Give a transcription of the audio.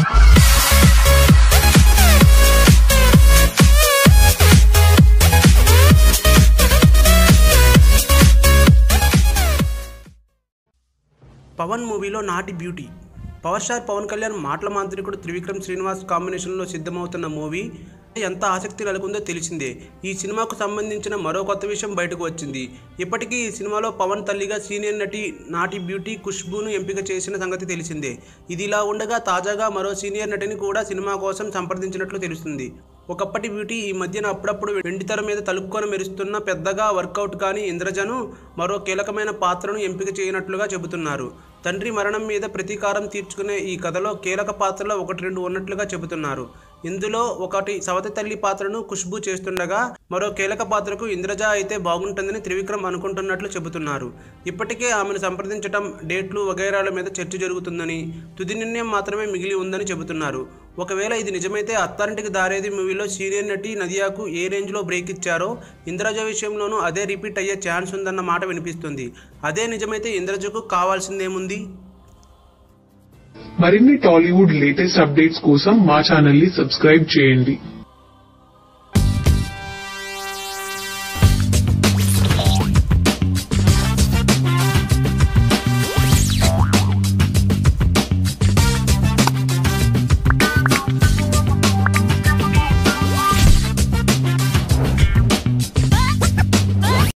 పవన్ మూవీలో నాటి beauty. Power star Pawan Kalyan మాటల మాంత్రికుడు త్రివిక్రమ్ శ్రీనివాస్ కాంబినేషన్లో సిద్ధమవుతున్న మూవీ ఎంత ఆసక్తి నెలకొందో తెలిసిందే. ఈ సినిమాకు సంబంధించిన మరో కొత్త విషయం బయటకు వచ్చింది. ఇప్పటికీ ఈ సినిమాలో పవన్ తల్లిగా సీనియర్ నటి నాటి బ్యూటీ ఖుష్బూను ఎంపిక చేసిన సంగతి తెలిసిందే. ఇదిలా ఉండగా తాజాగా మరో సీనియర్ నటిని కూడా సినిమా కోసం సంప్రదించినట్లు తెలుస్తుంది. ఒకప్పటి బ్యూటీ ఈ మధ్యన అప్పుడప్పుడు వెండితెర మీద తలుపుకొని మెరుస్తున్న పెద్దగా వర్కౌట్ కాని ఇంద్రజను మరో కీలకమైన పాత్రను ఎంపిక చేయనట్లుగా చెబుతున్నారు. తండ్రి మరణం మీద ప్రతీకారం తీర్చుకునే ఈ కథలో కీలక పాత్రలో 1-2 ఉన్నట్లుగా చెబుతున్నారు. ఇందులో ఒకటి సవతి తల్లి పాత్రను ఖుష్బూ చేస్తుండగా మరో కీలక పాత్రకు ఇంద్రజ అయితే బాగుంటుందని త్రివిక్రమ్ అనుకుంటున్నట్లు చెబుతున్నారు. ఇప్పటికే ఆమెను సంప్రదించడం, డేట్లు వగైరాల మీద చర్చ జరుగుతుందని, తుది నిర్ణయం మాత్రమే మిగిలి ఉందని చెబుతున్నారు. ఒకవేళ ఇది నిజమైతే అత్తారింటికి దారేది మూవీలో సీనియర్ నటి నదియాకు ఏ రేంజ్లో బ్రేక్ ఇచ్చారో ఇంద్రజ విషయంలోనూ అదే రిపీట్ అయ్యే ఛాన్స్ ఉందన్న మాట వినిపిస్తుంది. అదే నిజమైతే ఇంద్రజకు కావాల్సిందేముంది? మరిన్ని టాలీవుడ్ లేటెస్ట్ అప్డేట్స్ కోసం మా ఛానల్ ని సబ్స్క్రైబ్ చేయండి.